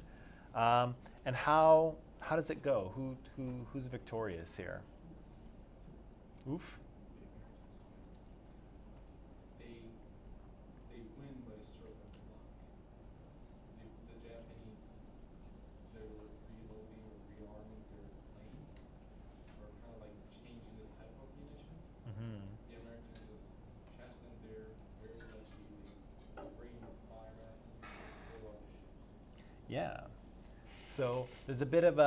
And how does it go? Who's victorious here? Oof. They win by a stroke of luck. The Japanese, they were reloading or rearming their planes, or kind of like changing the type of munitions. Mm-hmm. The Americans just catch them there very lucky. They rain fire at them, blow up the ships. Yeah. So there's a bit of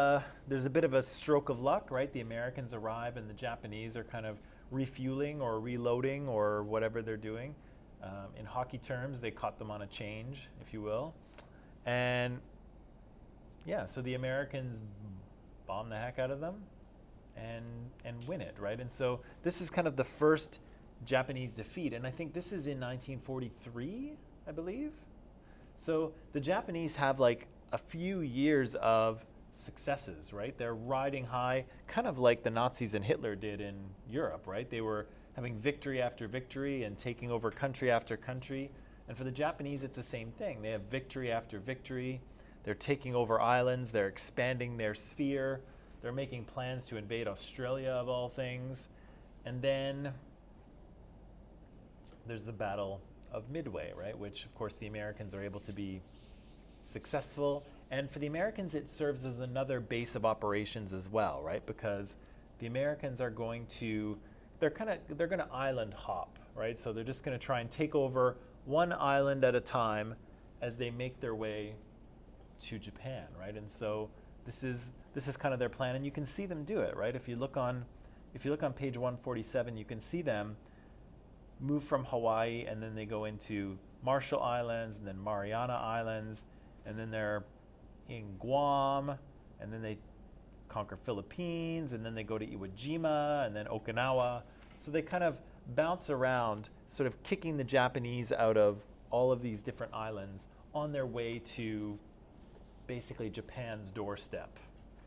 a stroke of luck, right? The Americans arrive and the Japanese are kind of refueling or reloading or whatever they're doing. In hockey terms, they caught them on a change, if you will. And yeah, so the Americans bomb the heck out of them and win it, right? And so this is kind of the first Japanese defeat, and I think this is in 1943, I believe. So the Japanese have like a few years of successes, right? They're riding high, kind of like the Nazis and Hitler did in Europe, right? They were having victory after victory and taking over country after country. And for the Japanese, it's the same thing. They have victory after victory. They're taking over islands. They're expanding their sphere. They're making plans to invade Australia, of all things. And then there's the Battle of Midway, right? Which, of course, the Americans are able to be successful. And for the Americans, it serves as another base of operations as well, right? Because the Americans are going to, they're going to island hop, right? So they're just going to try and take over one island at a time as they make their way to Japan, right? And so this is kind of their plan, and you can see them do it, right? If you look on page 147, you can see them move from Hawaii, and then they go into Marshall Islands, and then Mariana Islands, and then they're in Guam, and then they conquer Philippines, and then they go to Iwo Jima, and then Okinawa. So they kind of bounce around, sort of kicking the Japanese out of all of these different islands on their way to basically Japan's doorstep,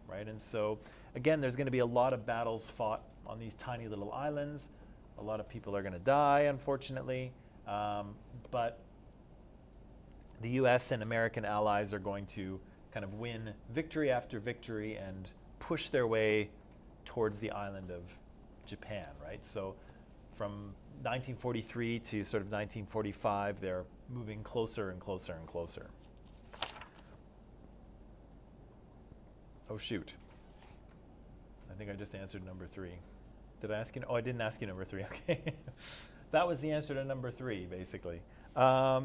right? And so, again, there's going to be a lot of battles fought on these tiny little islands. A lot of people are going to die, unfortunately, but the U.S. and American allies are going to kind of win victory after victory and push their way towards the island of Japan, right? So from 1943 to sort of 1945, they're moving closer and closer and closer. Oh, shoot. I think I just answered number 3. Did I ask you? Oh, I didn't ask you number 3. Okay. That was the answer to number 3, basically. I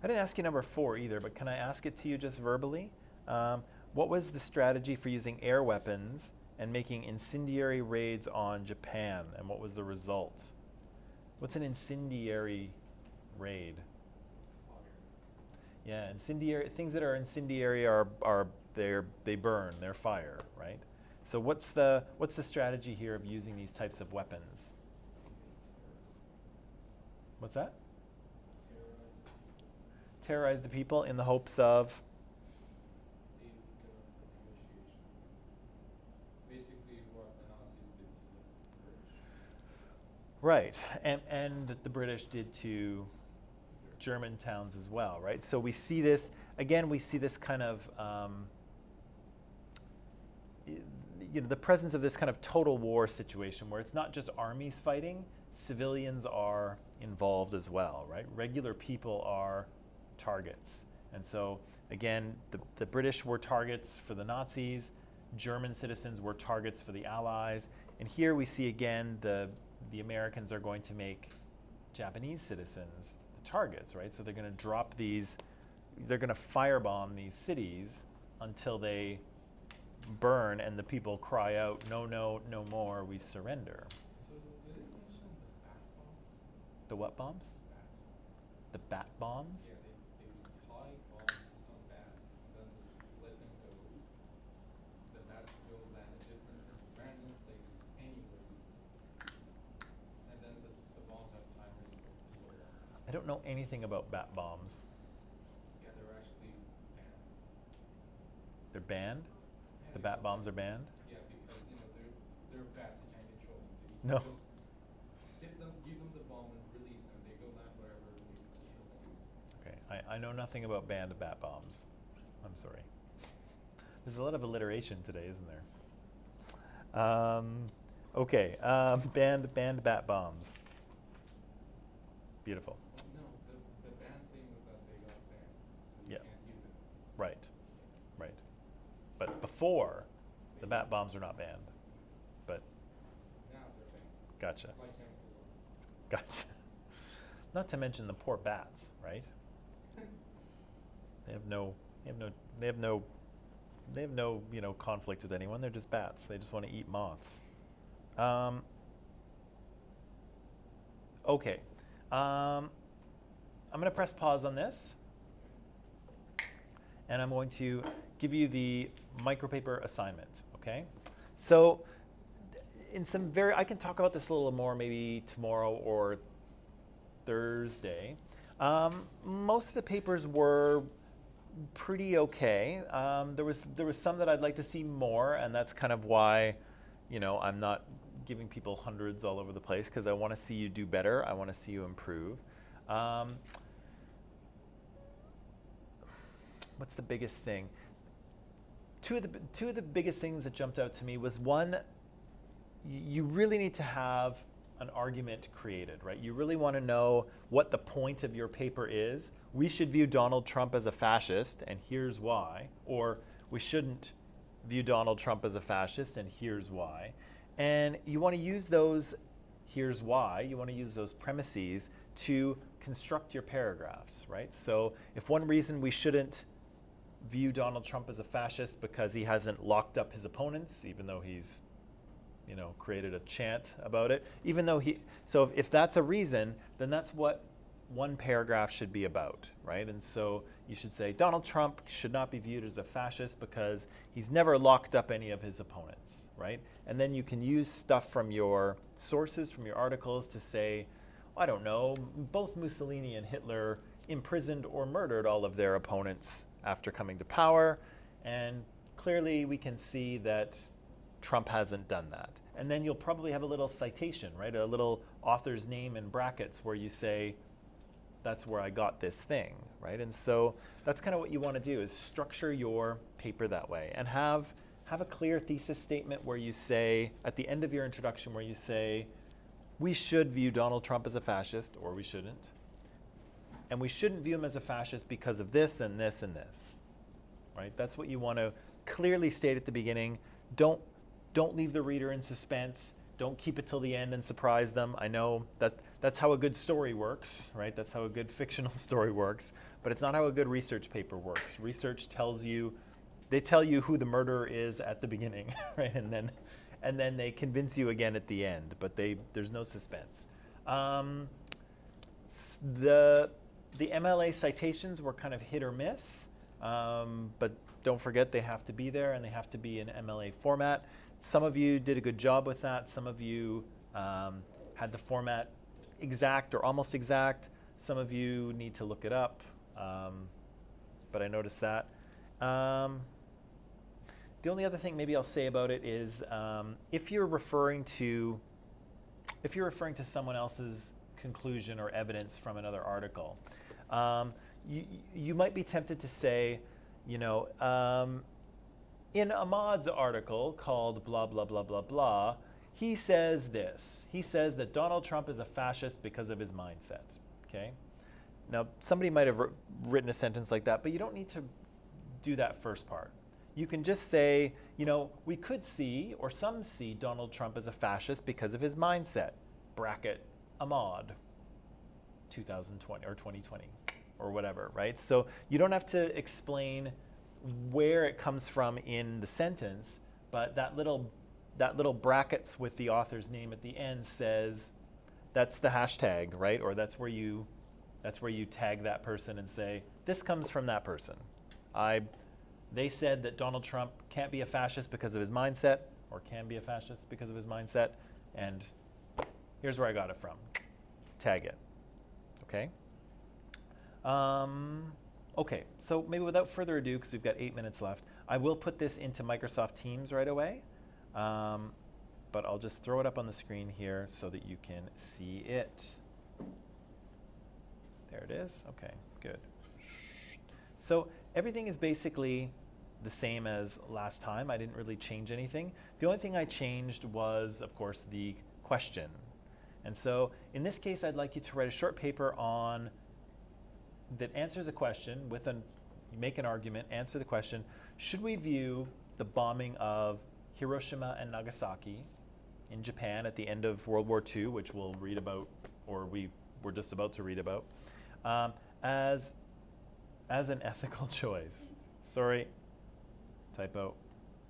didn't ask you number 4 either, but can I ask it to you just verbally? What was the strategy for using air weapons and making incendiary raids on Japan, and what was the result? What's an incendiary raid? Yeah, incendiary things that are incendiary are they burn, they're fire, right? So what's the strategy here of using these types of weapons? What's that? Terrorize the people in the hopes of? Basically what the Nazis did to the British. Right, and the British did to German towns as well, right? So we see this, again, we see this kind of, the presence of this kind of total war situation where it's not just armies fighting, civilians are involved as well, right? Regular people are targets. And so, again, the British were targets for the Nazis, German citizens were targets for the Allies, and here we see again the Americans are going to make Japanese citizens the targets, right? So they're going to drop these, they're going to firebomb these cities until they burn and the people cry out, no, no, no more, we surrender. So did they mention the bat bombs? The what bombs? Bats. The bat bombs? Yeah, they would tie bombs to some bats and then just let them go. The bats go land at different random places anywhere. And then the bombs have timers for people. I don't know anything about bat bombs. Yeah, they're actually banned. They're banned? Yeah, The bat bombs are banned? Yeah, because they're bats, you can't control them. You No. just give them the bomb and release them. They go land wherever and they kill them. Okay, I know nothing about banned bat bombs. I'm sorry. There's a lot of alliteration today, isn't there? Okay, banned bat bombs. Beautiful. No, the ban thing was that they got banned, so you Yeah. can't use it. Right, right. But before, the bat bombs were not banned. But Now they're banned. gotcha, Like chemical weapons. gotcha. Not to mention the poor bats, right? They have no conflict with anyone. They're just bats. They just want to eat moths. Okay. I'm going to press pause on this, and I'm going to give you the micropaper assignment. Okay. So, I can talk about this a little more maybe tomorrow or Thursday. Most of the papers were pretty okay. There was some that I'd like to see more, and that's kind of why, I'm not giving people hundreds all over the place, because I want to see you do better. I want to see you improve. What's the biggest thing? Two of the biggest things that jumped out to me was, one, you really need to have an argument created, right? You really want to know what the point of your paper is. We should view Donald Trump as a fascist, and here's why. Or we shouldn't view Donald Trump as a fascist, and here's why. And you want to use those here's why, you want to use those premises to construct your paragraphs, right? So if one reason we shouldn't view Donald Trump as a fascist because he hasn't locked up his opponents, even though he's created a chant about it, so if that's a reason, then that's what one paragraph should be about, right? And so you should say Donald Trump should not be viewed as a fascist because he's never locked up any of his opponents, right? And then you can use stuff from your sources, from your articles to say, I don't know, both Mussolini and Hitler imprisoned or murdered all of their opponents after coming to power, and clearly we can see that Trump hasn't done that. And then you'll probably have a little citation, right? A little author's name in brackets where you say, that's where I got this thing, right? And so that's kind of what you want to do, is structure your paper that way and have have a clear thesis statement where you say, at the end of your introduction, where you say, we should view Donald Trump as a fascist, or we shouldn't. And we shouldn't view him as a fascist because of this and this and this. Right? That's what you want to clearly state at the beginning. Don't leave the reader in suspense. Don't keep it till the end and surprise them. I know that's how a good story works, right? That's how a good fictional story works, but it's not how a good research paper works. Research tells you, they tell you who the murderer is at the beginning, right? And then they convince you again at the end, but there's no suspense. The MLA citations were kind of hit or miss, but don't forget they have to be there and they have to be in MLA format. Some of you did a good job with that. Some of you had the format exact or almost exact. Some of you need to look it up, but I noticed that. The only other thing maybe I'll say about it is if you're referring to someone else's conclusion or evidence from another article, you might be tempted to say, you know, in Ahmad's article called blah, blah, blah, blah, blah, he says this. He says that Donald Trump is a fascist because of his mindset, okay? Now, somebody might have written a sentence like that, but you don't need to do that first part. You can just say, you know, we could see, or some see, Donald Trump as a fascist because of his mindset, bracket Ahmad, 2020 or 2020 or whatever, right? So you don't have to explain where it comes from in the sentence, but that little brackets with the author's name at the end says that's the hashtag, right? Or that's where you tag that person and say this comes from that person. They said that Donald Trump can't be a fascist because of his mindset, or can be a fascist because of his mindset, and here's where I got it from. Tag it. Okay? Okay, so maybe without further ado, because we've got 8 minutes left, I will put this into Microsoft Teams right away, but I'll just throw it up on the screen here so that you can see it. There it is. Okay, good. So everything is basically the same as last time. I didn't really change anything. The only thing I changed was, of course, the question. And so in this case, I'd like you to write a short paper on that answers a question with you make an argument, answer the question, should we view the bombing of Hiroshima and Nagasaki in Japan at the end of World War II, which we'll read about, or we were just about to read about, as an ethical choice? Sorry, typo.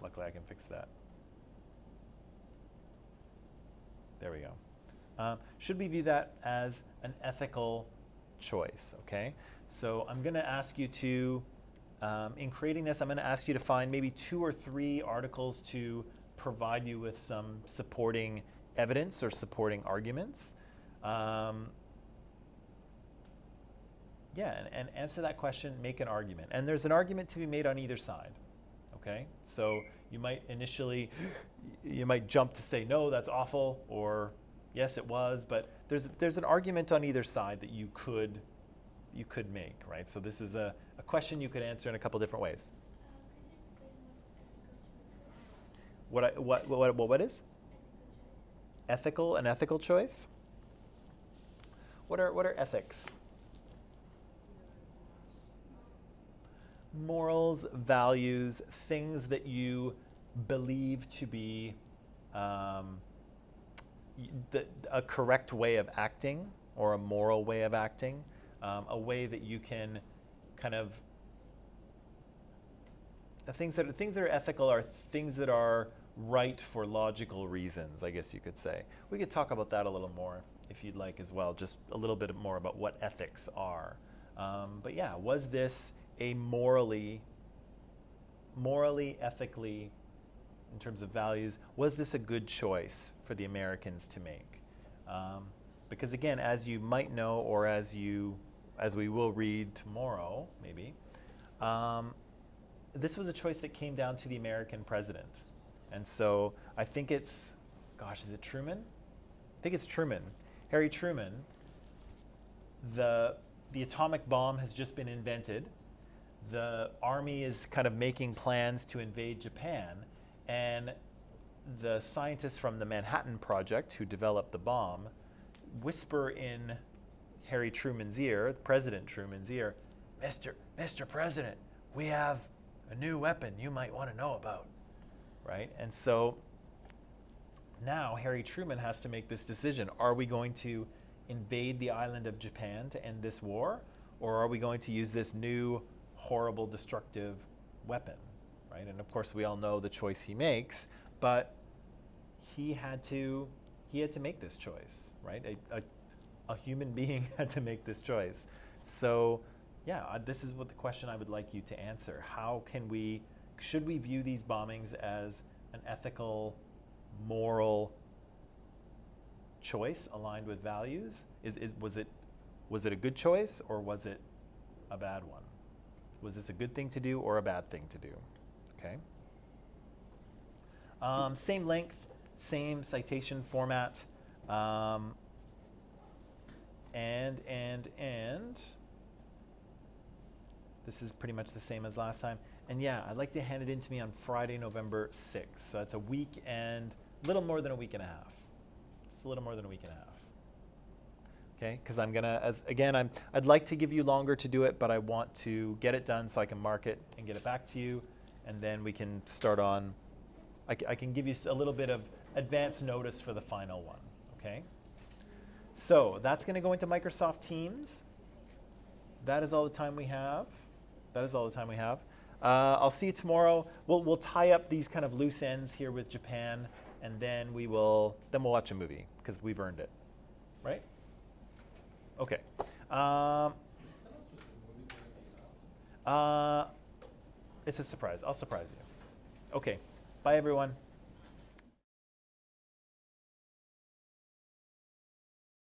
Luckily I can fix that. There we go. Should we view that as an ethical choice, okay? So I'm gonna ask you to, in creating this, I'm gonna ask you to find maybe 2 or 3 articles to provide you with some supporting evidence or supporting arguments. Yeah, and answer that question, make an argument. And there's an argument to be made on either side, okay? So you might jump to say, no, that's awful, or yes, it was, but there's an argument on either side that you could make, right? So this is a question you could answer in a couple different ways. Could you explain what ethical choice is? What is? Ethical choice. An ethical choice? What are ethics? Morals, values, things that you believe to be a correct way of acting, or a moral way of acting, a way that you can kind of, things that are ethical are things that are right for logical reasons, I guess you could say. We could talk about that a little more if you'd like as well, just a little bit more about what ethics are. But yeah, was this a morally, ethically, in terms of values, was this a good choice for the Americans to make? Because again, as you might know, or as we will read tomorrow, maybe, this was a choice that came down to the American president. And so I think it's, gosh, is it Truman? I think it's Truman. Harry Truman. The atomic bomb has just been invented. The army is kind of making plans to invade Japan. And the scientists from the Manhattan Project who developed the bomb whisper in Harry Truman's ear, President Truman's ear, Mr. President, we have a new weapon you might want to know about, right? And so now Harry Truman has to make this decision. Are we going to invade the island of Japan to end this war, or are we going to use this new, horrible, destructive weapon, right? And of course, we all know the choice he makes, but he had to make this choice, right? A human being had to make this choice. So, yeah, this is what the question I would like you to answer. Should we view these bombings as an ethical, moral choice aligned with values? Was it a good choice, or was it a bad one? Was this a good thing to do or a bad thing to do? Okay. Same length, same citation format, and this is pretty much the same as last time. And yeah, I'd like to hand it in to me on Friday, November 6th. So that's a week and a little more than a week and a half. It's a little more than a week and a half. Okay, because I'm gonna, I'd like to give you longer to do it, but I want to get it done so I can mark it and get it back to you, and then we can start on. I can give you a little bit of advance notice for the final one. Okay. So that's going to go into Microsoft Teams. That is all the time we have. I'll see you tomorrow. We'll tie up these kind of loose ends here with Japan, and then we'll watch a movie because we've earned it, right? Okay. It's a surprise. I'll surprise you. Okay. Bye, everyone.